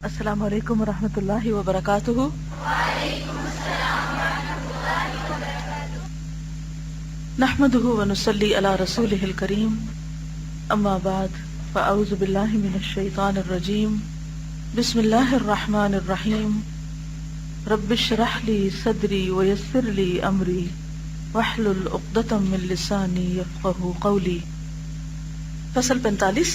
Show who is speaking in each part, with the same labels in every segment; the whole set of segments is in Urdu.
Speaker 1: السلام علیکم ورحمۃ اللہ وبرکاتہ۔ نحمده ونصلی علی رسولہ الکریم، اما بعد فاعوذ باللہ من الشیطان الرجیم، بسم اللہ الرحمن الرحیم، رب اشرح لی صدری ویسر لی امری واحلل عقدۃ من لسانی یفقہوا قولی۔ فصل 45،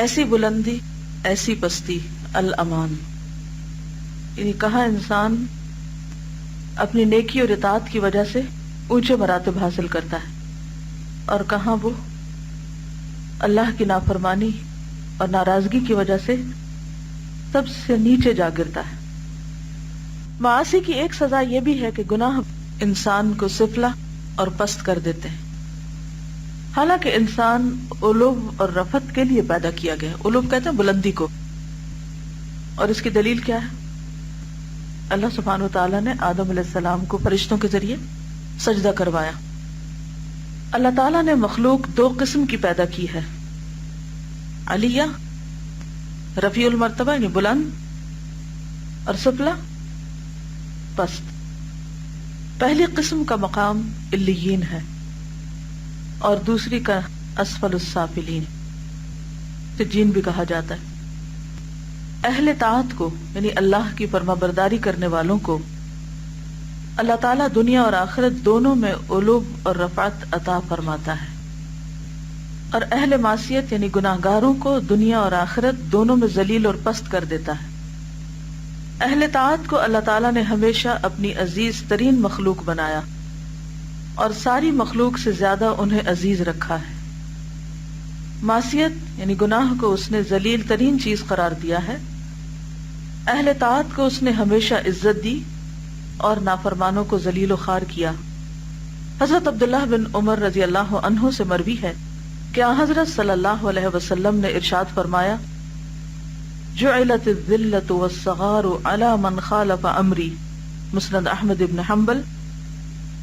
Speaker 1: ایسی بلندی ایسی پستی الامان، یعنی کہاں انسان اپنی نیکی اور اطاعت کی وجہ سے اونچے مراتب حاصل کرتا ہے اور کہاں وہ اللہ کی نافرمانی اور ناراضگی کی وجہ سے سب سے نیچے جا گرتا ہے۔ معاصی کی ایک سزا یہ بھی ہے کہ گناہ انسان کو سفلا اور پست کر دیتے ہیں، حالانکہ انسان علو اور رفعت کے لیے پیدا کیا گیا ہے۔ علو کہتے ہیں بلندی کو، اور اس کی دلیل کیا ہے؟ اللہ سبحانہ و تعالیٰ نے آدم علیہ السلام کو فرشتوں کے ذریعے سجدہ کروایا۔ اللہ تعالیٰ نے مخلوق دو قسم کی پیدا کی ہے، علیہ رفیع المرتبہ یعنی بلند، اور سفلا پست۔ پہلی قسم کا مقام علیین ہے اور دوسری کا اسفل السافلین، سجین بھی کہا جاتا ہے۔ اہل طاعت کو یعنی اللہ کی فرما برداری کرنے والوں کو اللہ تعالیٰ دنیا اور آخرت دونوں میں علو اور رفعت عطا فرماتا ہے، اور اہل معصیت یعنی گناہگاروں کو دنیا اور آخرت دونوں میں ذلیل اور پست کر دیتا ہے۔ اہل طاعت کو اللہ تعالیٰ نے ہمیشہ اپنی عزیز ترین مخلوق بنایا اور ساری مخلوق سے زیادہ انہیں عزیز رکھا ہے۔ معصیت یعنی گناہ کو اس نے ذلیل ترین چیز قرار دیا ہے، اہل طاعت کو اس نے ہمیشہ عزت دی اور نافرمانوں کو ذلیل و خوار کیا۔ حضرت عبداللہ بن عمر رضی اللہ عنہ سے مروی ہے کہ حضرت صلی اللہ علیہ وسلم نے ارشاد فرمایا، جعلت الذلة والصغار على من خالف امری، مسند احمد بن حنبل۔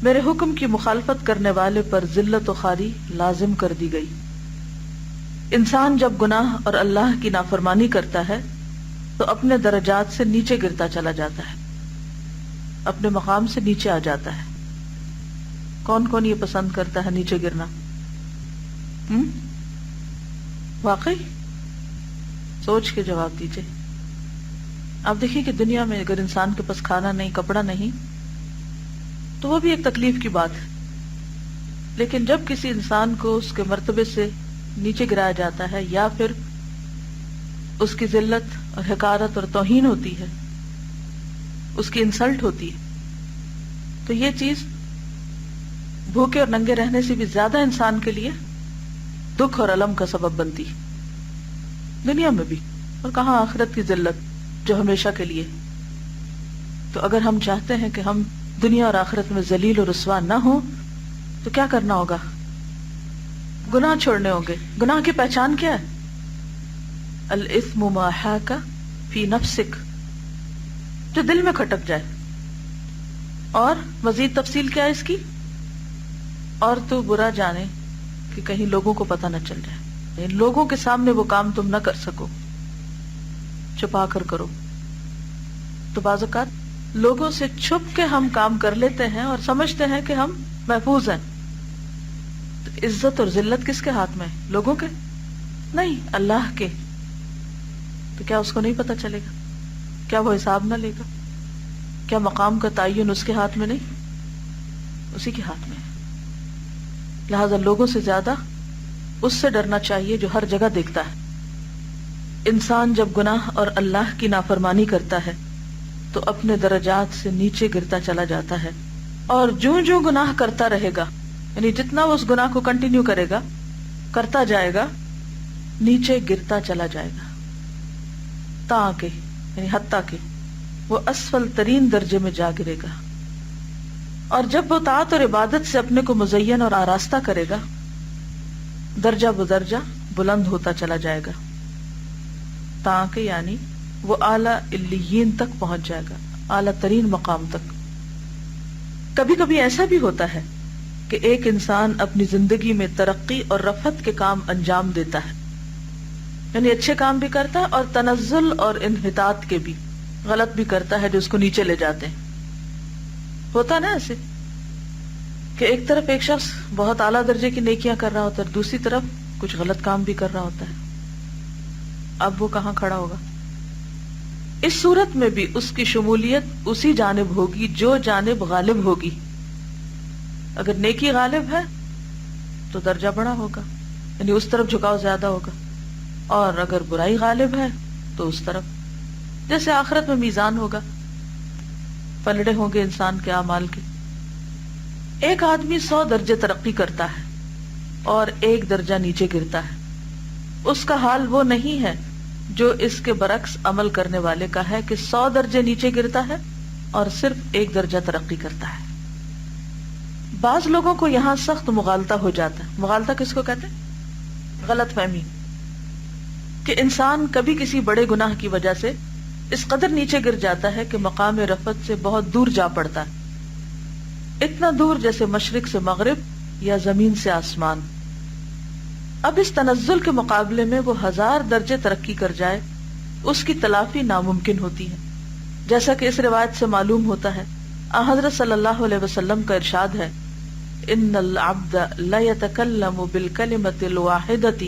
Speaker 1: میرے حکم کی مخالفت کرنے والے پر ذلت و خواری لازم کر دی گئی۔ انسان جب گناہ اور اللہ کی نافرمانی کرتا ہے تو اپنے درجات سے نیچے گرتا چلا جاتا ہے، اپنے مقام سے نیچے آ جاتا ہے۔ کون کون یہ پسند کرتا ہے نیچے گرنا؟ واقعی سوچ کے جواب دیجئے۔ آپ دیکھیے کہ دنیا میں اگر انسان کے پاس کھانا نہیں، کپڑا نہیں، تو وہ بھی ایک تکلیف کی بات ہے، لیکن جب کسی انسان کو اس کے مرتبے سے نیچے گرایا جاتا ہے یا پھر اس کی ذلت اور حقارت اور توہین ہوتی ہے، اس کی انسلٹ ہوتی ہے، تو یہ چیز بھوکے اور ننگے رہنے سے بھی زیادہ انسان کے لیے دکھ اور الم کا سبب بنتی ہے، دنیا میں بھی، اور کہاں آخرت کی ذلت جو ہمیشہ کے لیے۔ تو اگر ہم چاہتے ہیں کہ ہم دنیا اور آخرت میں ذلیل اور رسوا نہ ہوں تو کیا کرنا ہوگا؟ گناہ چھوڑنے ہوں گے۔ گناہ کی پہچان کیا ہے؟ الاثم ما حاک فی نفسک، جو دل میں کھٹک جائے، اور مزید تفصیل کیا ہے اس کی؟ اور تو برا جانے کہ کہیں لوگوں کو پتہ نہ چل جائے، یعنی لوگوں کے سامنے وہ کام تم نہ کر سکو، چھپا کر کرو۔ تو بعض اوقات لوگوں سے چھپ کے ہم کام کر لیتے ہیں اور سمجھتے ہیں کہ ہم محفوظ ہیں۔ تو عزت اور ذلت کس کے ہاتھ میں؟ لوگوں کے نہیں، اللہ کے۔ تو کیا اس کو نہیں پتہ چلے گا؟ کیا وہ حساب نہ لے گا؟ کیا مقام کا تعین اس کے ہاتھ میں نہیں؟ اسی کے ہاتھ میں ہے۔ لہذا لوگوں سے زیادہ اس سے ڈرنا چاہیے جو ہر جگہ دیکھتا ہے۔ انسان جب گناہ اور اللہ کی نافرمانی کرتا ہے تو اپنے درجات سے نیچے گرتا چلا جاتا ہے، اور جو جو گناہ کرتا رہے گا، یعنی جتنا وہ اس گناہ کو کنٹینیو کرے گا، کرتا جائے گا، نیچے گرتا چلا جائے گا، تاکہ یعنی حتیٰ کہ وہ اسفل ترین درجے میں جا گرے گا۔ اور جب وہ طاعت اور عبادت سے اپنے کو مزین اور آراستہ کرے گا، درجہ بدرجہ بلند ہوتا چلا جائے گا، تاکہ یعنی وہ اعلیٰ علیین تک پہنچ جائے گا، اعلیٰ ترین مقام تک۔ کبھی کبھی ایسا بھی ہوتا ہے کہ ایک انسان اپنی زندگی میں ترقی اور رفعت کے کام انجام دیتا ہے، یعنی اچھے کام بھی کرتا ہے اور تنزل اور انحطاط کے بھی، غلط بھی کرتا ہے جو اس کو نیچے لے جاتے ہیں. ہوتا نا ایسے کہ ایک طرف ایک شخص بہت اعلیٰ درجے کی نیکیاں کر رہا ہوتا ہے، دوسری طرف کچھ غلط کام بھی کر رہا ہوتا ہے. اب وہ کہاں کھڑا ہوگا؟ اس صورت میں بھی اس کی شمولیت اسی جانب ہوگی جو جانب غالب ہوگی. اگر نیکی غالب ہے تو درجہ بڑا ہوگا، یعنی اس طرف جھکاؤ زیادہ ہوگا، اور اگر برائی غالب ہے تو اس طرف. جیسے آخرت میں میزان ہوگا، پلڑے ہوں گے انسان کے اعمال کے. ایک آدمی 100 درجے ترقی کرتا ہے اور 1 درجہ نیچے گرتا ہے. اس کا حال وہ نہیں ہے جو اس کے برعکس عمل کرنے والے کا ہے کہ 100 درجے نیچے گرتا ہے اور صرف 1 درجہ ترقی کرتا ہے. بعض لوگوں کو یہاں سخت مغالطہ ہو جاتا ہے. مغالطہ کس کو کہتے ہیں؟ غلط فہمی، کہ انسان کبھی کسی بڑے گناہ کی وجہ سے اس قدر نیچے گر جاتا ہے کہ مقام رفعت سے بہت دور جا پڑتا ہے، اتنا دور جیسے مشرق سے مغرب یا زمین سے آسمان. اب اس تنزل کے مقابلے میں وہ 1000 درجے ترقی کر جائے، اس کی تلافی ناممکن ہوتی ہے. جیسا کہ اس روایت سے معلوم ہوتا ہے، حضرت صلی اللہ علیہ وسلم کا ارشاد ہے، ان العبد لا يتكلم بالكلمة الواحدة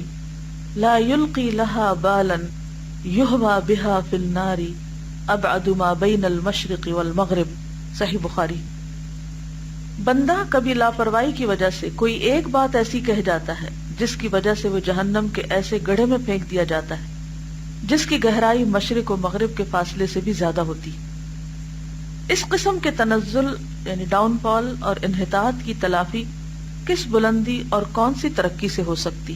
Speaker 1: لا يلقي لها بالا يهوى بها في النار ابعد ما بين المشرق والمغرب. صحیح بخاری. بندہ کبھی لاپرواہی کی وجہ سے کوئی ایک بات ایسی کہہ جاتا ہے جس کی وجہ سے وہ جہنم کے ایسے گڑھے میں پھینک دیا جاتا ہے جس کی گہرائی مشرق و مغرب کے فاصلے سے بھی زیادہ ہوتی. اس قسم کے تنزل یعنی ڈاؤن فال اور انحطاط کی تلافی کس بلندی اور کون سی ترقی سے ہو سکتی؟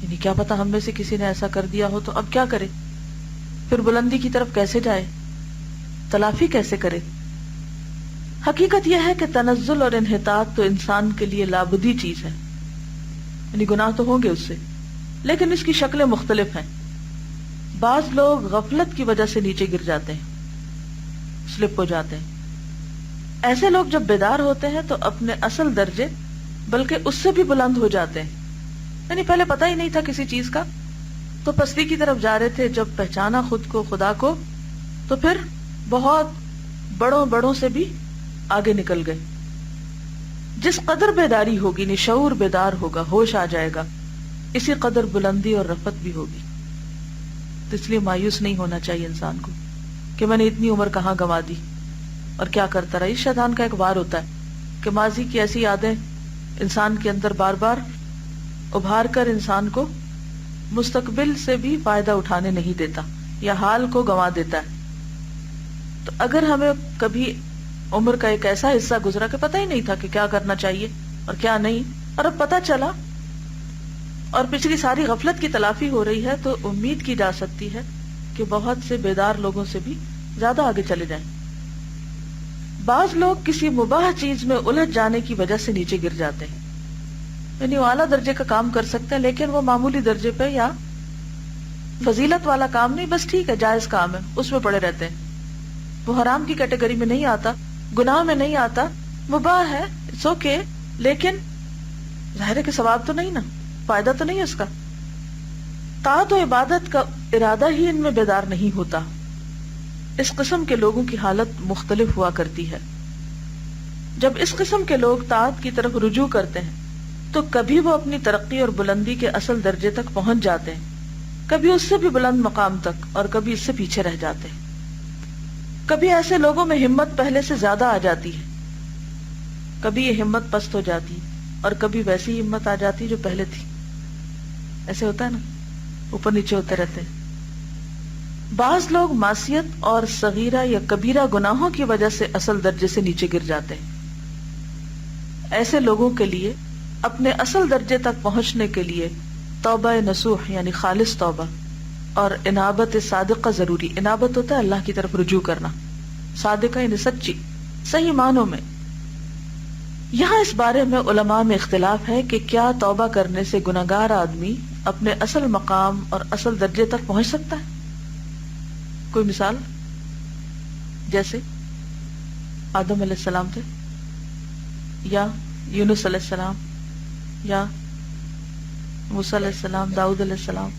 Speaker 1: یعنی کیا پتا ہم میں سے کسی نے ایسا کر دیا ہو تو اب کیا کرے؟ پھر بلندی کی طرف کیسے جائے؟ تلافی کیسے کرے؟ حقیقت یہ ہے کہ تنزل اور انحطاط تو انسان کے لیے لابدی چیز ہے، یعنی گناہ تو ہوں گے اس سے، لیکن اس کی شکلیں مختلف ہیں. بعض لوگ غفلت کی وجہ سے نیچے گر جاتے ہیں، سلپ ہو جاتے ہیں. ایسے لوگ جب بیدار ہوتے ہیں تو اپنے اصل درجے بلکہ اس سے بھی بلند ہو جاتے ہیں. یعنی پہلے پتہ ہی نہیں تھا کسی چیز کا تو پستی کی طرف جا رہے تھے، جب پہچانا خود کو خدا کو تو پھر بہت بڑوں سے بھی آگے نکل گئے. جس قدر بیداری ہوگی، شعور بیدار ہوگا، ہوش آ جائے گا، اسی قدر بلندی اور رفعت بھی ہوگی. تو اس لیے مایوس نہیں ہونا چاہیے انسان کو کہ میں نے اتنی عمر کہاں گنوا دی اور کیا کرتا رہا. اس شیطان کا ایک وار ہوتا ہے کہ ماضی کی ایسی یادیں انسان کے اندر بار بار ابھار کر انسان کو مستقبل سے بھی فائدہ اٹھانے نہیں دیتا یا حال کو گنوا دیتا ہے. تو اگر ہمیں کبھی عمر کا ایک ایسا حصہ گزرا کہ پتہ ہی نہیں تھا کہ کیا کرنا چاہیے اور کیا نہیں، اور اب پتہ چلا اور پچھلی ساری غفلت کی تلافی ہو رہی ہے، تو امید کی جا سکتی ہے کہ بہت سے بیدار لوگوں سے بھی زیادہ آگے چلے جائیں. بعض لوگ کسی مباح چیز میں الجھ جانے کی وجہ سے نیچے گر جاتے ہیں، یعنی وہ اعلیٰ درجے کا کام کر سکتے ہیں لیکن وہ معمولی درجے پہ یا فضیلت والا کام نہیں، بس ٹھیک ہے جائز کام ہے اس میں پڑے رہتے ہیں. وہ حرام کی کیٹیگری میں نہیں آتا، گناہ میں نہیں آتا، مباح ہے، اٹس اوکے، لیکن ظاہر ہے کہ ثواب تو نہیں نا، فائدہ تو نہیں اس کا. طاعت و عبادت کا ارادہ ہی ان میں بیدار نہیں ہوتا. اس قسم کے لوگوں کی حالت مختلف ہوا کرتی ہے. جب اس قسم کے لوگ طاعت کی طرف رجوع کرتے ہیں تو کبھی وہ اپنی ترقی اور بلندی کے اصل درجے تک پہنچ جاتے ہیں، کبھی اس سے بھی بلند مقام تک اور کبھی اس سے پیچھے رہ جاتے ہیں. کبھی ایسے لوگوں میں ہمت پہلے سے زیادہ آ جاتی ہے، کبھی یہ ہمت پست ہو جاتی اور کبھی ویسی ہمت آ جاتی جو پہلے تھی. ایسے ہوتا ہے نا، اوپر نیچے ہوتے رہتے ہیں. بعض لوگ معصیت اور صغیرہ یا کبیرہ گناہوں کی وجہ سے اصل درجے سے نیچے گر جاتے ہیں. ایسے لوگوں کے لیے اپنے اصل درجے تک پہنچنے کے لیے توبہ نصوح یعنی خالص توبہ اور انابت صادقہ ضروری. انابت ہوتا ہے اللہ کی طرف رجوع کرنا، صادقہ یعنی سچی، صحیح معنوں میں. یہاں اس بارے میں علماء میں اختلاف ہے کہ کیا توبہ کرنے سے گناہگار آدمی اپنے اصل مقام اور اصل درجے تک پہنچ سکتا ہے. کوئی مثال؟ جیسے آدم علیہ السلام تھے، یا یونس علیہ السلام، یا موسیٰ علیہ السلام، داؤد علیہ السلام،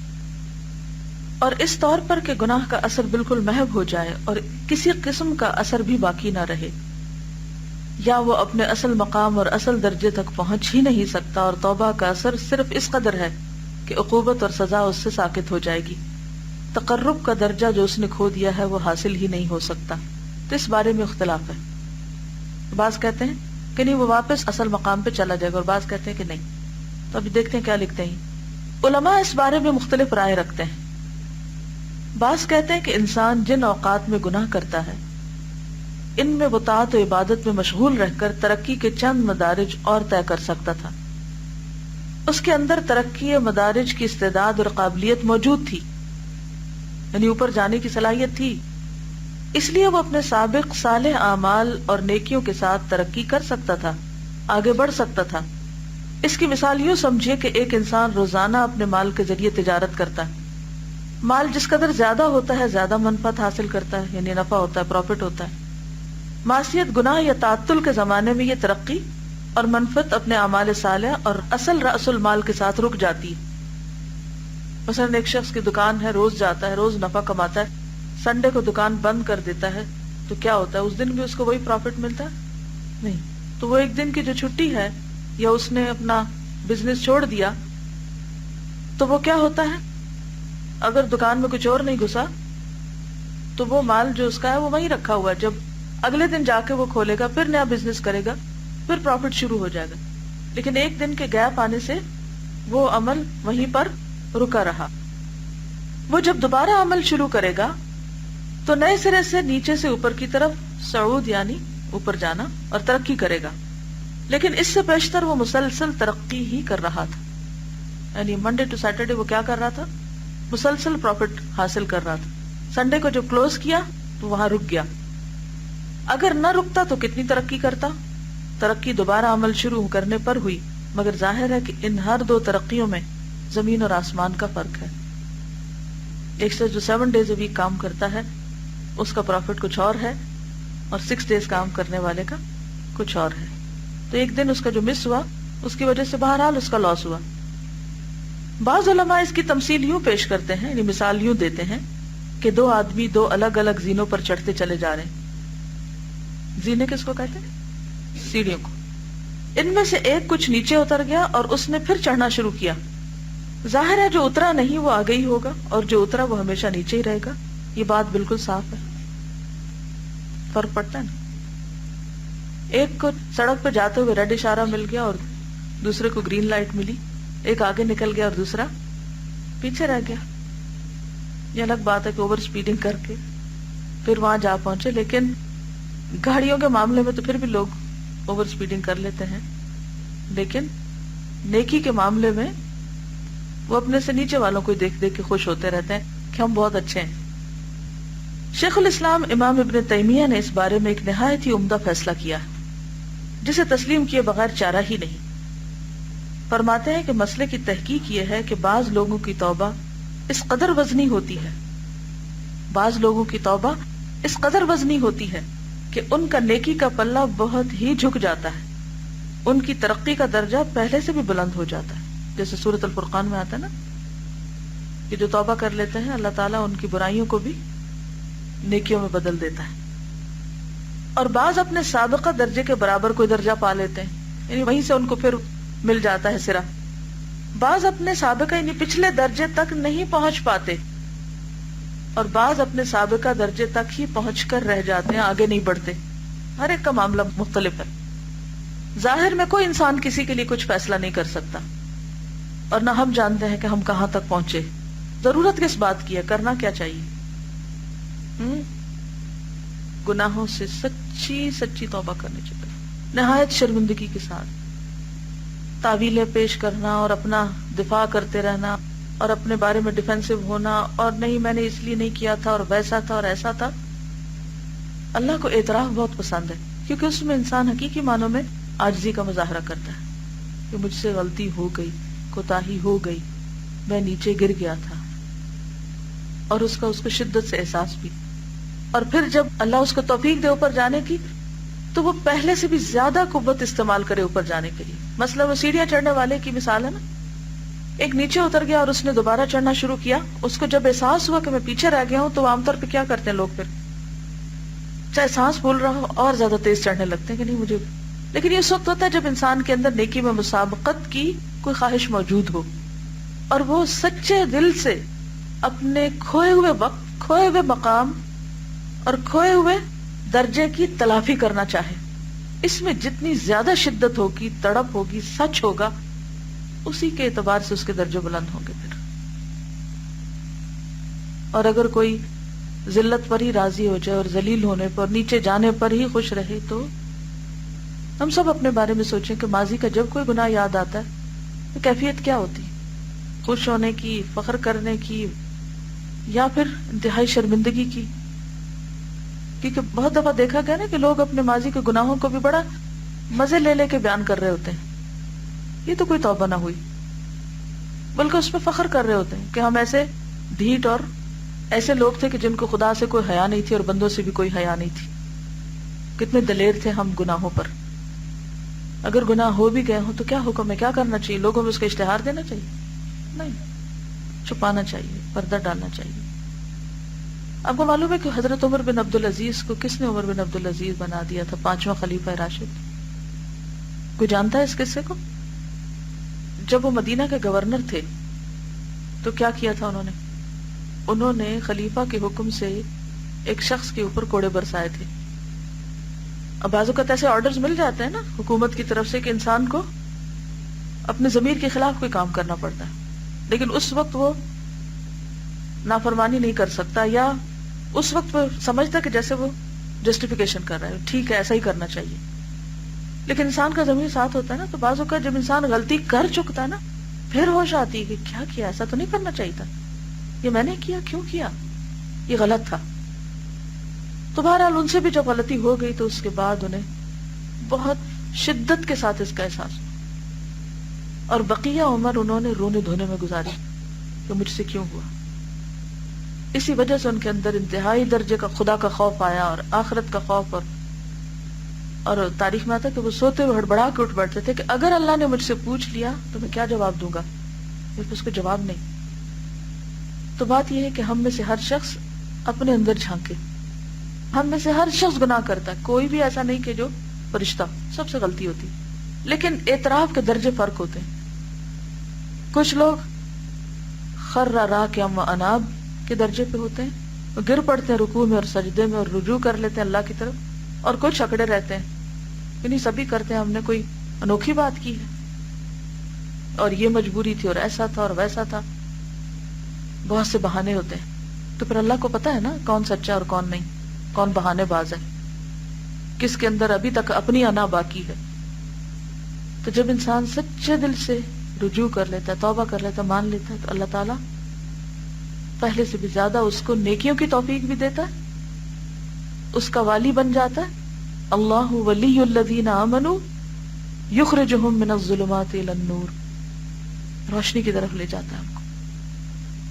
Speaker 1: اور اس طور پر کہ گناہ کا اثر بالکل محو ہو جائے اور کسی قسم کا اثر بھی باقی نہ رہے، یا وہ اپنے اصل مقام اور اصل درجے تک پہنچ ہی نہیں سکتا، اور توبہ کا اثر صرف اس قدر ہے کہ عقوبت اور سزا اس سے ساقط ہو جائے گی، تقرب کا درجہ جو اس نے کھو دیا ہے وہ حاصل ہی نہیں ہو سکتا۔ تو اس بارے میں اختلاف ہے، بعض کہتے ہیں کہ نہیں وہ واپس اصل مقام پہ چلا جائے گا، اور بعض کہتے ہیں کہ نہیں۔ تو ابھی دیکھتے ہیں کیا لکھتے ہیں علماء، اس بارے میں مختلف رائے رکھتے ہیں۔ بعض کہتے ہیں کہ انسان جن اوقات میں گناہ کرتا ہے ان میں وہ طاعت و عبادت میں مشغول رہ کر ترقی کے چند مدارج اور طے کر سکتا تھا، اس کے اندر ترقی مدارج کی استعداد اور قابلیت موجود تھی، یعنی اوپر جانے کی صلاحیت تھی، اس لیے وہ اپنے سابق صالح اعمال اور نیکیوں کے ساتھ ترقی کر سکتا تھا، آگے بڑھ سکتا تھا۔ اس کی مثال یوں سمجھیے کہ ایک انسان روزانہ اپنے مال کے ذریعے تجارت کرتا ہے، مال جس قدر زیادہ ہوتا ہے زیادہ منفعت حاصل کرتا ہے، یعنی نفع ہوتا ہے، پروفٹ ہوتا ہے۔ معصیت، گناہ یا تعطل کے زمانے میں یہ ترقی اور منفعت اپنے اعمال صالح اور اصل رأس المال کے ساتھ رک جاتی ہے۔ مثلا ایک شخص کی دکان ہے، روز جاتا ہے، روز نفع کماتا ہے، سنڈے کو دکان بند کر دیتا ہے، تو کیا ہوتا ہے؟ اس دن بھی اس کو وہی پروفٹ ملتا ہے؟ نہیں۔ تو وہ ایک دن کی جو چھٹی ہے یا اس نے اپنا بزنس چھوڑ دیا تو وہ کیا ہوتا ہے؟ اگر دکان میں کچھ اور نہیں گھسا تو وہ مال جو اس کا ہے وہ وہیں رکھا ہوا ہے، جب اگلے دن جا کے وہ کھولے گا، پھر نیا بزنس کرے گا، پھر پروفٹ شروع ہو جائے گا۔ لیکن ایک دن کے گیپ آنے سے وہ عمل وہیں پر رکا رہا۔ وہ جب دوبارہ عمل شروع کرے گا تو نئے سرے سے نیچے سے اوپر کی طرف صعود یعنی اوپر جانا اور ترقی کرے گا، لیکن اس سے بیشتر وہ مسلسل ترقی ہی کر رہا تھا، یعنی منڈے ٹو سیٹرڈے وہ کیا کر رہا تھا؟ مسلسل پروفٹ حاصل کر رہا تھا۔ سنڈے کو جب کلوز کیا تو وہاں رک گیا۔ اگر نہ رکتا تو کتنی ترقی کرتا؟ ترقی دوبارہ عمل شروع کرنے پر ہوئی، مگر ظاہر ہے کہ ان ہر دو ترقیوں میں زمین اور آسمان کا فرق ہے۔ ایک سے جو 7 days a week کام کرتا ہے اس کا پروفٹ کچھ اور ہے، اور 6 days کام کرنے والے کا کچھ اور ہے۔ تو ایک دن اس کا جو مس ہوا اس کی وجہ سے بہرحال اس کا لاس ہوا۔ بعض علماء اس کی تمثیل یوں پیش کرتے ہیں، یعنی مثال یوں دیتے ہیں کہ 2 آدمی 2 الگ الگ زینوں پر چڑھتے چلے جا رہے ہیں۔ زینے کس کو کہتے ہیں؟ سیڑھیوں کو۔ ان میں سے ایک کچھ نیچے اتر گیا اور اس نے پھر چڑھنا شروع کیا۔ ظاہر ہے جو اترا نہیں وہ آگے ہی ہوگا، اور جو اترا وہ ہمیشہ نیچے ہی رہے گا۔ یہ بات بالکل صاف ہے، فرق پڑتا ہے نا۔ ایک کو سڑک پہ جاتے ہوئے ریڈ اشارہ مل گیا اور دوسرے کو گرین لائٹ ملی، ایک آگے نکل گیا اور دوسرا پیچھے رہ گیا۔ یہ الگ بات ہے کہ اوور سپیڈنگ کر کے پھر وہاں جا پہنچے، لیکن گاڑیوں کے معاملے میں تو پھر بھی لوگ اوور سپیڈنگ کر لیتے ہیں، لیکن نیکی کے معاملے میں وہ اپنے سے نیچے والوں کو دیکھ دیکھ کے خوش ہوتے رہتے ہیں کہ ہم بہت اچھے ہیں۔ شیخ الاسلام امام ابن تیمیہ نے اس بارے میں ایک نہایت ہی عمدہ فیصلہ کیا جسے تسلیم کیے بغیر چارہ ہی نہیں۔ فرماتے ہیں کہ مسئلے کی تحقیق یہ ہے کہ بعض لوگوں کی توبہ اس قدر وزنی ہوتی ہے، بعض لوگوں کی توبہ اس قدر وزنی ہوتی ہے کہ ان کا نیکی کا پلہ بہت ہی جھک جاتا ہے، ان کی ترقی کا درجہ پہلے سے بھی بلند ہو جاتا ہے۔ جیسے سورۃ الفرقان میں آتا ہے نا کہ جو توبہ کر لیتے ہیں اللہ تعالیٰ ان کی برائیوں کو بھی نیکیوں میں بدل دیتا ہے۔ اور بعض اپنے سابقہ درجے کے برابر کوئی درجہ پا لیتے ہیں، یعنی وہیں سے ان کو پھر مل جاتا ہے سرا۔ بعض اپنے سابقہ یعنی پچھلے درجے تک نہیں پہنچ پاتے، اور بعض اپنے سابقہ درجے تک ہی پہنچ کر رہ جاتے ہیں، آگے نہیں بڑھتے۔ ہر ایک کا معاملہ مختلف ہے۔ ظاہر میں کوئی انسان کسی کے لیے کچھ فیصلہ نہیں کر سکتا، اور نہ ہم جانتے ہیں کہ ہم کہاں تک پہنچے۔ ضرورت کس بات کی ہے؟ کرنا کیا چاہیے؟ گناہوں سے سچی سچی توبہ کرنی چاہیے، نہایت شرمندگی کے ساتھ۔ تعویلیں پیش کرنا اور اپنا دفاع کرتے رہنا اور اپنے بارے میں ڈیفینسو ہونا، اور نہیں میں نے اس لیے نہیں کیا تھا اور ویسا تھا اور ایسا تھا۔ اللہ کو اعتراف بہت پسند ہے، کیونکہ اس میں انسان حقیقی معنوں میں عاجزی کا مظاہرہ کرتا ہے کہ مجھ سے غلطی ہو گئی، کوتاہی ہو گئی، میں نیچے گر گیا تھا، اور اس کو شدت سے احساس بھی۔ اور پھر جب اللہ اس کو توفیق دے اوپر جانے کی تو وہ پہلے سے بھی زیادہ قوت استعمال کرے اوپر جانے کے لیے۔ مثلا وہ سیڑھیاں چڑھنے والے کی مثال ہے نا، ایک نیچے اتر گیا اور اس نے دوبارہ چڑھنا شروع کیا. اس کو جب احساس ہوا کہ میں پیچھے رہ گیا ہوں تو عام طور پہ کیا کرتے ہیں لوگ, پھر چاہے سانس پھول رہا ہو اور زیادہ تیز چڑھنے لگتے ہیں کہ نہیں مجھے. لیکن یہ اس وقت ہوتا ہے جب انسان کے اندر نیکی میں مسابقت کی کوئی خواہش موجود ہو اور وہ سچے دل سے اپنے کھوئے ہوئے وقت, کھوئے ہوئے مقام اور کھوئے ہوئے درجے کی تلافی کرنا چاہے. اس میں جتنی زیادہ شدت ہوگی, تڑپ ہوگی, سچ ہوگا, اسی کے اعتبار سے اس کے درجے بلند ہوں گے پھر. اور اگر کوئی ذلت پر ہی راضی ہو جائے اور ذلیل ہونے پر, نیچے جانے پر ہی خوش رہے, تو ہم سب اپنے بارے میں سوچیں کہ ماضی کا جب کوئی گناہ یاد آتا ہے تو کیفیت کیا ہوتی, خوش ہونے کی, فخر کرنے کی, یا پھر انتہائی شرمندگی کی. کیونکہ بہت دفعہ دیکھا گیا نا کہ لوگ اپنے ماضی کے گناہوں کو بھی بڑا مزے لے لے کے بیان کر رہے ہوتے ہیں. یہ تو کوئی توبہ نہ ہوئی, بلکہ اس پہ فخر کر رہے ہوتے ہیں کہ ہم ایسے ڈھیٹ اور ایسے لوگ تھے کہ جن کو خدا سے کوئی حیا نہیں تھی اور بندوں سے بھی کوئی حیا نہیں تھی. کتنے دلیر تھے ہم گناہوں پر. اگر گناہ ہو بھی گئے ہوں تو کیا حکم ہے, کیا کرنا چاہیے؟ لوگوں میں اس کا اشتہار دینا چاہیے؟ نہیں, چھپانا چاہیے, پردہ ڈالنا چاہیے. آپ کو معلوم ہے کہ حضرت عمر بن عبدالعزیز کو کس نے عمر بن عبدالعزیز بنا دیا تھا, 5واں خلیفہ راشد؟ کوئی جانتا ہے اس قصے کو؟ جب وہ مدینہ کے گورنر تھے تو کیا کیا تھا انہوں نے خلیفہ کے حکم سے ایک شخص کے اوپر کوڑے برسائے تھے. اب بعض اوقات ایسے آرڈرز مل جاتے ہیں نا حکومت کی طرف سے کہ انسان کو اپنے ضمیر کے خلاف کوئی کام کرنا پڑتا ہے, لیکن اس وقت وہ نافرمانی نہیں کر سکتا, یا اس وقت وہ سمجھتا کہ جیسے وہ جسٹیفیکیشن کر رہا ہے, ٹھیک ہے ایسا ہی کرنا چاہیے. لیکن انسان کا ضمیر ساتھ ہوتا ہے نا, تو بعض اوقات جب انسان غلطی کر چکتا ہے نا, پھر ہوش آتی ہے کہ کیا کیا, ایسا تو نہیں کرنا چاہیے تھا, یہ میں نے کیا, کیوں کیا, یہ غلط تھا. تو بہرحال ان سے بھی جب غلطی ہو گئی تو اس کے بعد انہیں بہت شدت کے ساتھ اس کا احساس ہوا, اور بقیہ عمر انہوں نے رونے دھونے میں گزاری کہ مجھ سے کیوں ہوا. اسی وجہ سے ان کے اندر انتہائی درجے کا خدا کا خوف آیا اور آخرت کا خوف, اور تاریخ میں آتا ہے کہ وہ سوتے ہوئے ہڑبڑا کے اٹھ بیٹھتے تھے کہ اگر اللہ نے مجھ سے پوچھ لیا تو میں کیا جواب دوں گا, اس کو جواب نہیں. تو بات یہ ہے کہ ہم میں سے ہر شخص اپنے اندر جھانکے. ہم میں سے ہر شخص گناہ کرتا ہے, کوئی بھی ایسا نہیں کہ جو فرشتہ, سب سے غلطی ہوتی, لیکن اعتراف کے درجے فرق ہوتے ہیں. کچھ لوگ خر راکعا واناب کے درجے پہ ہوتے ہیں, وہ گر پڑتے ہیں رکوع میں اور سجدے میں اور رجوع کر لیتے ہیں اللہ کی طرف, اور کچھ اکڑے رہتے ہیں یعنی سبھی کرتے ہیں, ہم نے کوئی انوکھی بات کی ہے اور یہ مجبوری تھی اور ایسا تھا اور ویسا تھا, بہت سے بہانے ہوتے ہیں. تو پھر اللہ کو پتا ہے نا کون سچا اور کون نہیں, کون بہانے باز ہے, کس کے اندر ابھی تک اپنی انا باقی ہے. تو جب انسان سچے دل سے رجوع کر لیتا ہے, توبہ کر لیتا ہے, مان لیتا ہے, تو اللہ تعالیٰ پہلے سے بھی زیادہ اس کو نیکیوں کی توفیق بھی دیتا ہے, اس کا والی بن جاتا ہے. اللہ ولی الذین آمنوا یخرجہم من الظلمات الی النور, روشنی کی طرف لے جاتا ہے ہم کو.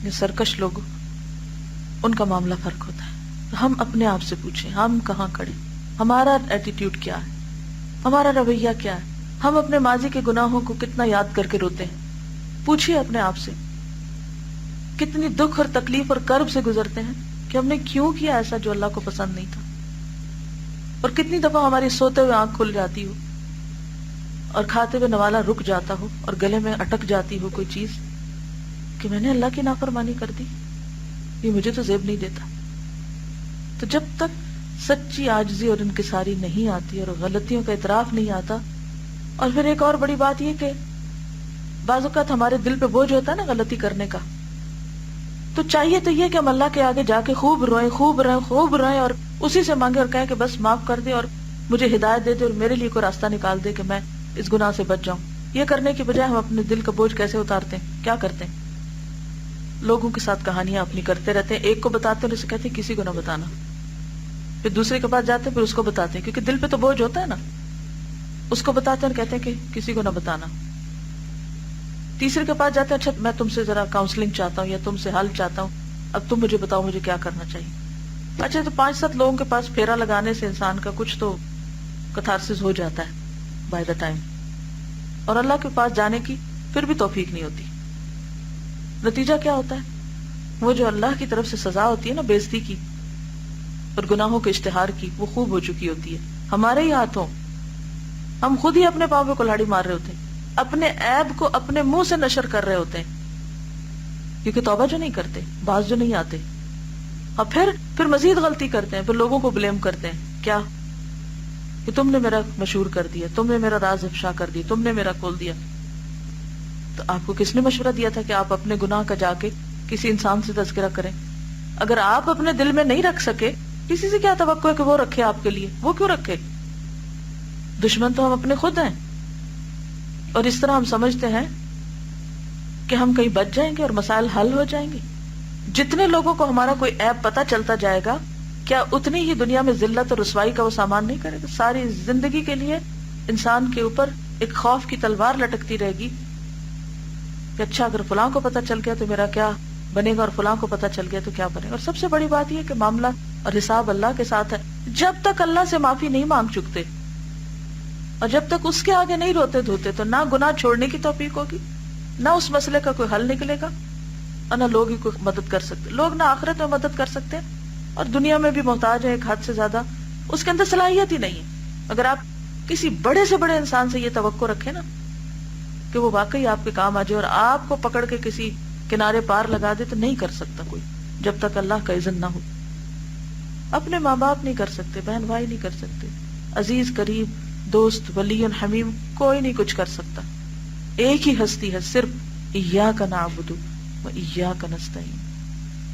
Speaker 1: یہ سرکش لوگ, ان کا معاملہ فرق ہوتا ہے. تو ہم اپنے آپ سے پوچھیں ہم کہاں کھڑے, ہمارا ایٹیٹیوڈ کیا ہے, ہمارا رویہ کیا ہے, ہم اپنے ماضی کے گناہوں کو کتنا یاد کر کے روتے ہیں. پوچھئے اپنے آپ سے کتنی دکھ اور تکلیف اور کرب سے گزرتے ہیں کہ ہم نے کیوں کیا ایسا جو اللہ کو پسند نہیں تھا, اور کتنی دفعہ ہماری سوتے ہوئے آنکھ کھل جاتی ہو اور کھاتے ہوئے نوالا رک جاتا ہو اور گلے میں اٹک جاتی ہو کوئی چیز کہ میں نے اللہ کی نافرمانی کر دی, یہ مجھے تو زیب نہیں دیتا. تو جب تک سچی عاجزی اور انکساری نہیں آتی اور غلطیوں کا اعتراف نہیں آتا, اور پھر ایک اور بڑی بات یہ کہ بعض اوقات ہمارے دل پہ بوجھ ہوتا ہے نا غلطی کرنے کا, تو چاہیے تو یہ کہ ہم اللہ کے آگے جا کے خوب روئیں, خوب روئیں, خوب روئیں, اور اسی سے مانگے اور کہیں کہ بس معاف کر دے اور مجھے ہدایت دے دے اور میرے لیے کوئی راستہ نکال دے کہ میں اس گناہ سے بچ جاؤں. یہ کرنے کی بجائے ہم اپنے دل کا بوجھ کیسے اتارتے ہیں, کیا کرتے ہیں, لوگوں کے ساتھ کہانیاں اپنی کرتے رہتے ہیں. ایک کو بتاتے ہیں, اسے کہتے ہیں کسی کو نہ بتانا, پھر دوسرے کے پاس جاتے ہیں, پھر اس کو بتاتے ہیں, کیونکہ دل پہ تو بوجھ ہوتا ہے نا, اس کو بتاتے ہیں اور کہتے ہیں کہ کسی کو نہ بتانا. تیسرے کے پاس جاتے ہیں, اچھا میں تم سے ذرا کاؤنسلنگ چاہتا ہوں یا تم سے حل چاہتا ہوں, اب تم مجھے بتاؤ مجھے کیا کرنا چاہیے. اچھا تو 5-7 لوگوں کے پاس پھیرا لگانے سے انسان کا کچھ تو کتھارسس ہو جاتا ہے بائی دا ٹائم, اور اللہ کے پاس جانے کی پھر بھی توفیق نہیں ہوتی. نتیجہ کیا ہوتا ہے؟ وہ جو اللہ کی طرف سے سزا ہوتی ہے نا بےعزتی کی اور گناہوں کے اشتہار کی، وہ خوب ہو چکی ہوتی ہے ہمارے ہی ہاتھوں. ہم خود ہی اپنے پاؤں پہ کلہاڑی مار رہے ہوتے ہیں، اپنے عیب کو اپنے منہ سے نشر کر رہے ہوتے ہیں، کیونکہ توبہ جو نہیں کرتے، باز جو نہیں آتے، اور پھر مزید غلطی کرتے ہیں، پھر لوگوں کو بلیم کرتے ہیں. کیا کہ تم نے میرا مشہور کر دیا، تم نے میرا راز افشا کر دیا، تم نے میرا کھول دیا. تو آپ کو کس نے مشورہ دیا تھا کہ آپ اپنے گناہ کا جا کے کسی انسان سے تذکرہ کریں؟ اگر آپ اپنے دل میں نہیں رکھ سکے، کسی سے کیا توقع ہے کہ وہ رکھے آپ کے لیے؟ وہ کیوں رکھے؟ دشمن تو ہم اپنے خود ہیں. اور اس طرح ہم سمجھتے ہیں کہ ہم کہیں بچ جائیں گے اور مسائل حل ہو جائیں گے. جتنے لوگوں کو ہمارا کوئی عیب پتہ چلتا جائے گا، کیا اتنی ہی دنیا میں ذلت اور رسوائی کا وہ سامان نہیں کرے گا؟ ساری زندگی کے لیے انسان کے اوپر ایک خوف کی تلوار لٹکتی رہے گی کہ اچھا اگر فلاں کو پتہ چل گیا تو میرا کیا بنے گا، اور فلاں کو پتہ چل گیا تو کیا بنے گا. اور سب سے بڑی بات یہ کہ معاملہ اور حساب اللہ کے ساتھ ہے. جب تک اللہ سے معافی نہیں مانگ چکتے اور جب تک اس کے آگے نہیں روتے دھوتے، تو نہ گناہ چھوڑنے کی توفیق ہوگی، نہ اس مسئلے کا کوئی حل نکلے گا، اور نہ لوگ ہی کوئی مدد کر سکتے. لوگ نہ آخرت میں مدد کر سکتے اور دنیا میں بھی محتاج ہے ایک حد سے زیادہ. اس کے اندر صلاحیت ہی نہیں ہے. اگر آپ کسی بڑے سے بڑے انسان سے یہ توقع رکھیں نا کہ وہ واقعی آپ کے کام آ جائے اور آپ کو پکڑ کے کسی کنارے پار لگا دے، تو نہیں کر سکتا کوئی جب تک اللہ کا اذن نہ ہو. اپنے ماں باپ نہیں کر سکتے، بہن بھائی نہیں کر سکتے، عزیز قریب دوست ولی حمیم کوئی نہیں کچھ کر سکتا. ایک ہی ہستی ہے، صرف ایاک نعبد و ایاک نستعین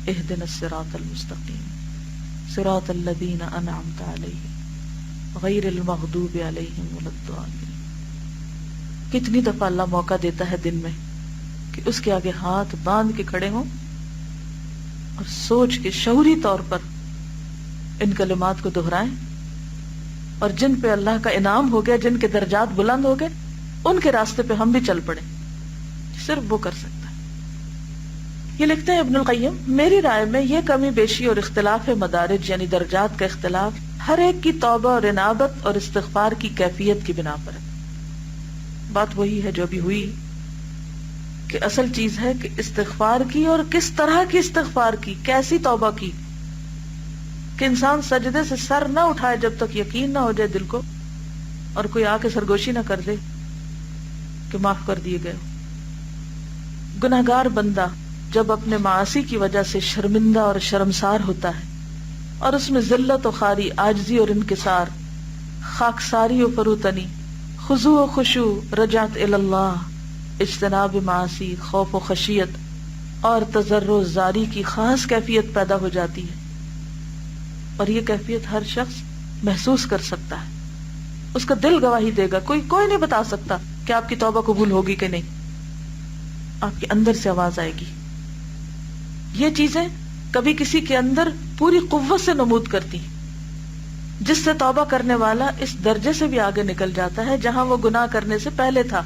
Speaker 1: اہدنا الصراط المستقیم صراط الذین انعمت علیہم غیر المغضوب علیہم ولا الضالین. کتنی دفعہ اللہ موقع دیتا ہے دن میں کہ اس کے آگے ہاتھ باندھ کے کھڑے ہوں اور سوچ کے شعوری طور پر ان کلمات کو دہرائیں، اور جن پہ اللہ کا انعام ہو گیا، جن کے درجات بلند ہو گئے، ان کے راستے پہ ہم بھی چل پڑے. صرف وہ کر سکتا ہے. یہ لکھتے ہیں ابن القیم، میری رائے میں یہ کمی بیشی اور اختلاف مدارج یعنی درجات کا اختلاف ہر ایک کی توبہ اور انابت اور استغفار کی کیفیت کی بنا پر ہے. بات وہی ہے جو ابھی ہوئی کہ اصل چیز ہے کہ استغفار کی، اور کس طرح کی استغفار کی، کیسی توبہ کی کہ انسان سجدے سے سر نہ اٹھائے جب تک یقین نہ ہو جائے دل کو، اور کوئی آ کے سرگوشی نہ کر دے کہ معاف کر دیے گئے. گناہگار بندہ جب اپنے معاصی کی وجہ سے شرمندہ اور شرمسار ہوتا ہے، اور اس میں ذلت و خواری، عاجزی اور انکسار، خاکساری و فروتنی، خضوع و خشوع، رجعت الی اللہ، اجتناب معاصی، خوف و خشیت اور تضرع و زاری کی خاص کیفیت پیدا ہو جاتی ہے. اور یہ کیفیت ہر شخص محسوس کر سکتا ہے، اس کا دل گواہی دے گا. کوئی نہیں بتا سکتا کہ آپ کی توبہ قبول ہوگی کہ نہیں. آپ کے اندر سے آواز آئے گی. یہ چیزیں کبھی کسی کے اندر پوری قوت سے نمود کرتی ہیں، جس سے توبہ کرنے والا اس درجے سے بھی آگے نکل جاتا ہے جہاں وہ گناہ کرنے سے پہلے تھا.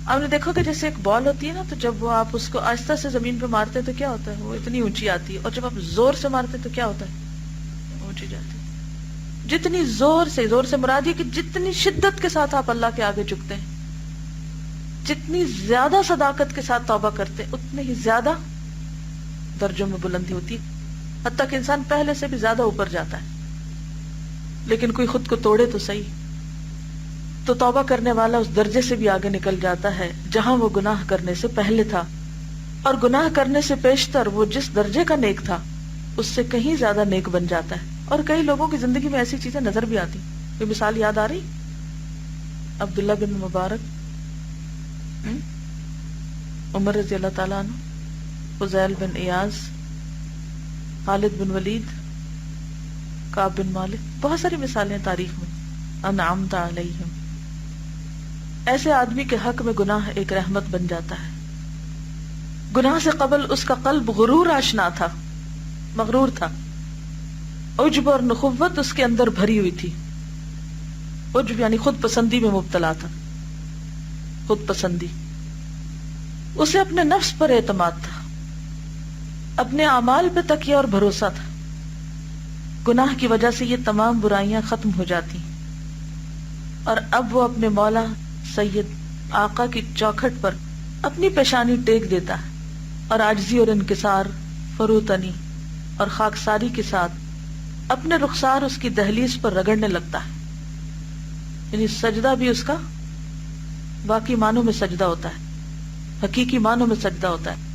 Speaker 1: آپ نے دیکھو کہ جیسے ایک بال ہوتی ہے نا، تو جب وہ آپ اس کو آہستہ سے زمین پہ مارتے ہیں تو کیا ہوتا ہے؟ وہ اتنی اونچی آتی ہے. اور جب آپ زور سے مارتے ہیں تو کیا ہوتا ہے؟ اونچی جاتی ہے. جتنی زور سے مراد یہ کہ جتنی شدت کے ساتھ آپ اللہ کے آگے جھکتے ہیں، جتنی زیادہ صداقت کے ساتھ توبہ کرتے ہیں، اتنے ہی زیادہ درجوں میں بلندی ہوتی ہے، حتیٰ کہ انسان پہلے سے بھی زیادہ اوپر جاتا ہے. لیکن کوئی خود کو توڑے تو صحیح. تو توبہ کرنے والا اس درجے سے بھی آگے نکل جاتا ہے جہاں وہ گناہ کرنے سے پہلے تھا، اور گناہ کرنے سے پیشتر وہ جس درجے کا نیک تھا اس سے کہیں زیادہ نیک بن جاتا ہے. اور کئی لوگوں کی زندگی میں ایسی چیزیں نظر بھی آتی. کوئی مثال یاد آ رہی؟ عبداللہ بن مبارک، عمر رضی اللہ تعالیٰ عنہ، فضیل بن ایاز، خالد بن ولید، کعب بن مالک. بہت ساری مثالیں تاریخ میں. انعمت علیہم. ایسے آدمی کے حق میں گناہ ایک رحمت بن جاتا ہے. گناہ سے قبل اس کا قلب غرور آشنا تھا، مغرور تھا. عجب اور نخوت اس کے اندر بھری ہوئی تھی. عجب یعنی خود پسندی میں مبتلا تھا. خود پسندی. اسے اپنے نفس پر اعتماد تھا، اپنے اعمال پہ تکیہ اور بھروسہ تھا. گناہ کی وجہ سے یہ تمام برائیاں ختم ہو جاتی، اور اب وہ اپنے مولا سید آقا کی چوکھٹ پر اپنی پیشانی ٹیک دیتا ہے اور عاجزی اور انکسار، فروتنی اور خاکساری کے ساتھ اپنے رخسار اس کی دہلیز پر رگڑنے لگتا ہے. یعنی سجدہ بھی اس کا واقعی معنوں میں سجدہ ہوتا ہے، حقیقی معنوں میں سجدہ ہوتا ہے.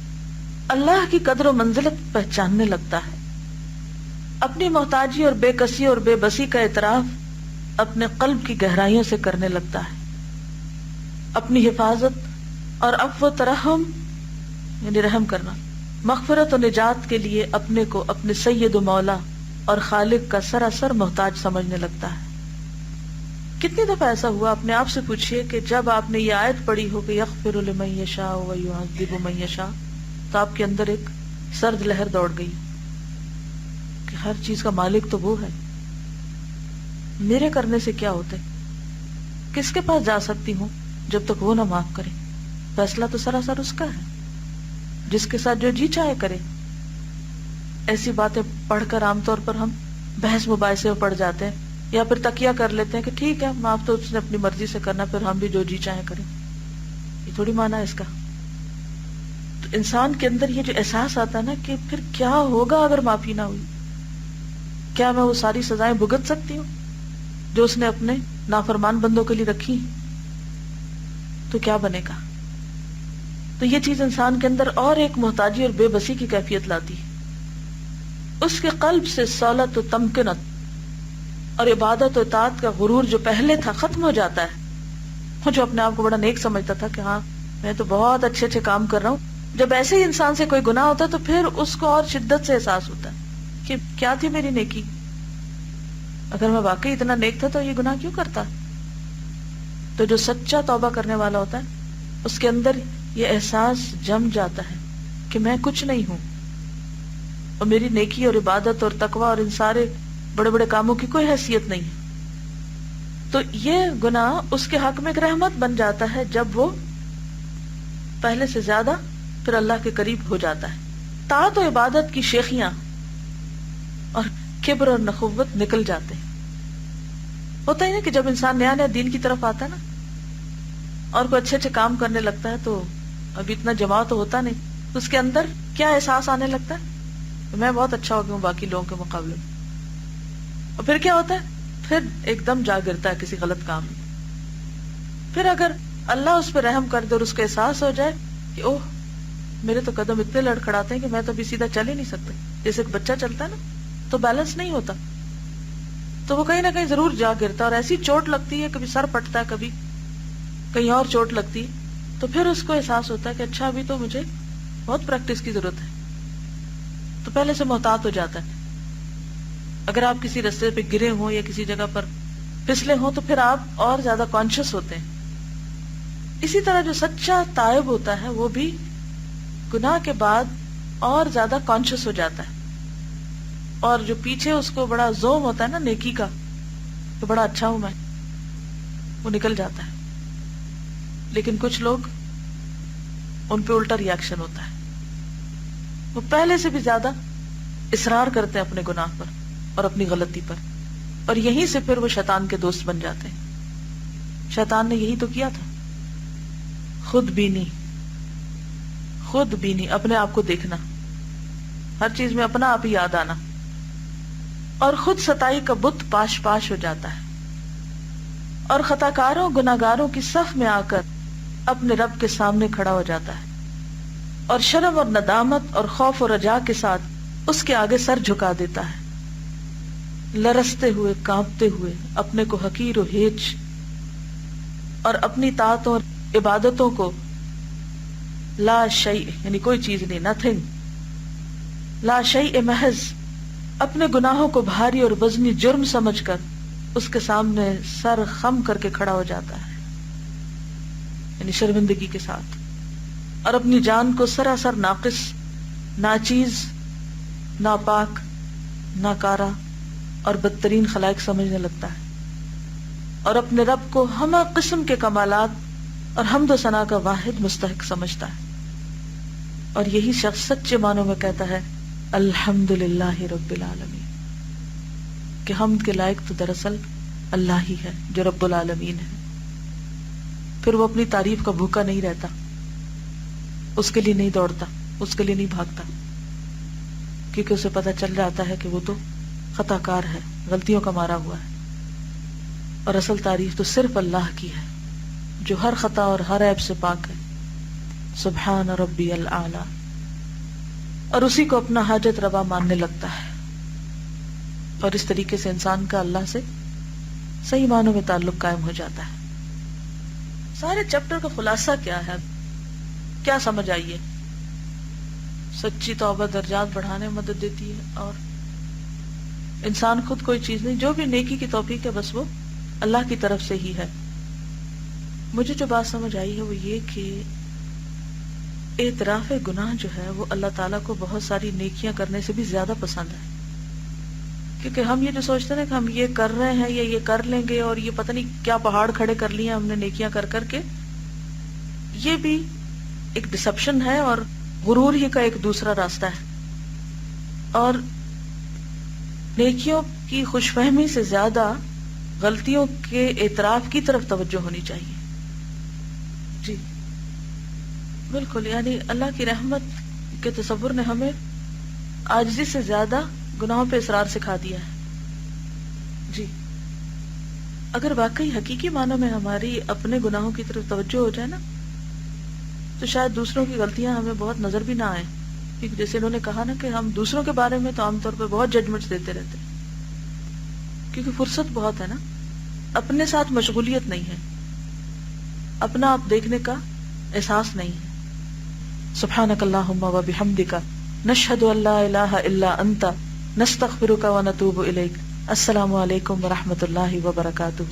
Speaker 1: اللہ کی قدر و منزلت پہچاننے لگتا ہے. اپنی محتاجی اور بے کسی اور بے بسی کا اعتراف اپنے قلب کی گہرائیوں سے کرنے لگتا ہے. اپنی حفاظت اور عفو و ترحم یعنی رحم کرنا، مغفرت و نجات کے لیے اپنے کو اپنے سید و مولا اور خالق کا سراسر محتاج سمجھنے لگتا ہے. کتنی دفعہ ایسا ہوا، اپنے آپ سے پوچھئے کہ جب آپ نے یہ آیت پڑھی ہو کہ یغفر لمن یشاء ویعذب من یشاء، تو آپ کے اندر ایک سرد لہر دوڑ گئی کہ ہر چیز کا مالک تو وہ ہے، میرے کرنے سے کیا ہوتا ہے؟ کس کے پاس جا سکتی ہوں جب تک وہ نہ معاف کرے؟ فیصلہ تو سراسر اس کا ہے، جس کے ساتھ جو جی چاہے کرے. ایسی باتیں پڑھ کر عام طور پر ہم بحث مباحثے میں پڑ جاتے ہیں، یا پھر تکیہ کر لیتے ہیں کہ ٹھیک ہے معاف تو اس نے اپنی مرضی سے کرنا، پھر ہم بھی جو جی چاہے کریں. یہ تھوڑی معنی ہے اس کا. تو انسان کے اندر یہ جو احساس آتا ہے نا کہ پھر کیا ہوگا اگر معافی نہ ہوئی، کیا میں وہ ساری سزائیں بھگت سکتی ہوں جو اس نے اپنے نافرمان بندوں کے لیے رکھی، تو کیا بنے گا؟ تو یہ چیز انسان کے اندر اور ایک محتاجی اور بے بسی کی کیفیت لاتی ہے. اس کے قلب سے سولت و تمکنت اور عبادت و اطاعت کا غرور جو پہلے تھا ختم ہو جاتا ہے. وہ جو اپنے آپ کو بڑا نیک سمجھتا تھا کہ ہاں میں تو بہت اچھے اچھے کام کر رہا ہوں، جب ایسے ہی انسان سے کوئی گناہ ہوتا ہے تو پھر اس کو اور شدت سے احساس ہوتا ہے کہ کیا تھی میری نیکی، اگر میں واقعی اتنا نیک تھا تو یہ گناہ کیوں کرتا. تو جو سچا توبہ کرنے والا ہوتا ہے اس کے اندر یہ احساس جم جاتا ہے کہ میں کچھ نہیں ہوں، اور میری نیکی اور عبادت اور تقوی اور ان سارے بڑے بڑے کاموں کی کوئی حیثیت نہیں. تو یہ گناہ اس کے حق میں ایک رحمت بن جاتا ہے جب وہ پہلے سے زیادہ پھر اللہ کے قریب ہو جاتا ہے. طاعت و عبادت کی شیخیاں اور کبر اور نخوت نکل جاتے ہیں. ہوتا ہی نا کہ جب انسان نیا نیا دین کی طرف آتا ہے نا اور کوئی اچھے اچھے کام کرنے لگتا ہے تو ابھی اتنا جماع تو ہوتا نہیں، تو اس کے اندر کیا احساس آنے لگتا ہے کہ میں بہت اچھا ہو گیا ہوں باقی لوگوں کے مقابلے میں. اور پھر کیا ہوتا ہے، پھر ایک دم جا گرتا ہے کسی غلط کام میں. پھر اگر اللہ اس پہ رحم کر دے اور اس کو احساس ہو جائے کہ اوہ میرے تو قدم اتنے لڑکھڑاتے ہیں کہ میں تو ابھی سیدھا چل ہی نہیں سکتا، جیسے ایک بچہ چلتا ہے نا تو بیلنس نہیں ہوتا، تو وہ کہیں نہ کہیں ضرور جا گرتا ہے اور ایسی چوٹ لگتی ہے، کبھی سر پھٹتا ہے، کبھی کہیں اور چوٹ لگتی ہے. تو پھر اس کو احساس ہوتا ہے کہ اچھا ابھی تو مجھے بہت پریکٹس کی ضرورت ہے. تو پہلے سے محتاط ہو جاتا ہے. اگر آپ کسی رستے پہ گرے ہوں یا کسی جگہ پر پھسلے ہوں تو پھر آپ اور زیادہ کانشیس ہوتے ہیں. اسی طرح جو سچا تائب ہوتا ہے وہ بھی گناہ کے بعد اور زیادہ کانشیس ہو جاتا ہے، اور جو پیچھے اس کو بڑا زوم ہوتا ہے نا نیکی کا تو بڑا اچھا ہوں میں، وہ نکل جاتا ہے. لیکن کچھ لوگ ان پہ الٹا ری ایکشن ہوتا ہے، وہ پہلے سے بھی زیادہ اصرار کرتے ہیں اپنے گناہ پر اور اپنی غلطی پر، اور یہیں سے پھر وہ شیطان کے دوست بن جاتے ہیں. شیطان نے یہی تو کیا تھا، خود بینی اپنے آپ کو دیکھنا، ہر چیز میں اپنا آپ ہی یاد آنا، اور خود ستائی کا بت پاش پاش ہو جاتا ہے، اور خطاکاروں گناہگاروں کی صف میں آ کر اپنے رب کے سامنے کھڑا ہو جاتا ہے، اور شرم اور ندامت اور خوف و رجا کے ساتھ اس کے آگے سر جھکا دیتا ہے، لرزتے ہوئے کانپتے ہوئے اپنے کو حقیر و ہیچ اور اپنی طاعتوں اور عبادتوں کو لا شیء یعنی کوئی چیز نہیں، نتھنگ، لا شیء محض اپنے گناہوں کو بھاری اور وزنی جرم سمجھ کر اس کے سامنے سر خم کر کے کھڑا ہو جاتا ہے، یعنی شرمندگی کے ساتھ، اور اپنی جان کو سراسر ناقص، ناچیز، ناپاک، ناکارہ اور بدترین خلائق سمجھنے لگتا ہے، اور اپنے رب کو ہمہ قسم کے کمالات اور حمد و ثنا کا واحد مستحق سمجھتا ہے. اور یہی شخص سچے معنوں میں کہتا ہے الحمدللہ رب العالمین، کہ حمد کے لائق تو دراصل اللہ ہی ہے جو رب العالمین ہے. پھر وہ اپنی تعریف کا بھوکا نہیں رہتا، اس کے لیے نہیں دوڑتا، اس کے لیے نہیں بھاگتا، کیونکہ اسے پتہ چل جاتا ہے کہ وہ تو خطا کار ہے، غلطیوں کا مارا ہوا ہے. اور اصل تعریف تو صرف اللہ کی ہے جو ہر خطا اور ہر عیب سے پاک ہے. سبحان ربی الاعلی. اور اسی کو اپنا حاجت روا ماننے لگتا ہے، اور اس طریقے سے انسان کا اللہ سے صحیح معنوں میں تعلق قائم ہو جاتا ہے. سارے چیپٹر کا خلاصہ کیا ہے؟ کیا سمجھ آئیے؟ سچی توبہ درجات بڑھانے میں مدد دیتی ہے، اور انسان خود کوئی چیز نہیں، جو بھی نیکی کی توفیق ہے بس وہ اللہ کی طرف سے ہی ہے. مجھے جو بات سمجھ آئی ہے وہ یہ کہ اعتراف گناہ جو ہے وہ اللہ تعالیٰ کو بہت ساری نیکیاں کرنے سے بھی زیادہ پسند ہے. کیونکہ ہم یہ جو سوچتے ہیں کہ ہم یہ کر رہے ہیں یا یہ کر لیں گے، اور یہ پتہ نہیں کیا پہاڑ کھڑے کر لیے ہم نے نیکیاں کر کر کے، یہ بھی ایک ڈسپشن ہے اور غرور ہی کا ایک دوسرا راستہ ہے. اور نیکیوں کی خوش فہمی سے زیادہ غلطیوں کے اعتراف کی طرف توجہ ہونی چاہیے. جی بالکل، یعنی اللہ کی رحمت کے تصور نے ہمیں عاجزی سے زیادہ گناہوں پہ اصرار سکھا دیا ہے. جی اگر واقعی حقیقی معنوں میں ہماری اپنے گناہوں کی طرف توجہ ہو جائے نا، تو شاید دوسروں کی غلطیاں ہمیں بہت نظر بھی نہ آئیں. کیونکہ جیسے انہوں نے کہا نا کہ ہم دوسروں کے بارے میں تو عام طور پہ بہت ججمنٹس دیتے رہتے ہیں، کیونکہ فرصت بہت ہے نا، اپنے ساتھ مشغولیت نہیں ہے، اپنا آپ دیکھنے کا احساس نہیں ہے. سبحانک اللہم و بحمدک نشہد ان لا الہ الا انت نستغفرک و نتوب الیک. السلام علیکم ورحمۃ اللہ وبرکاتہ.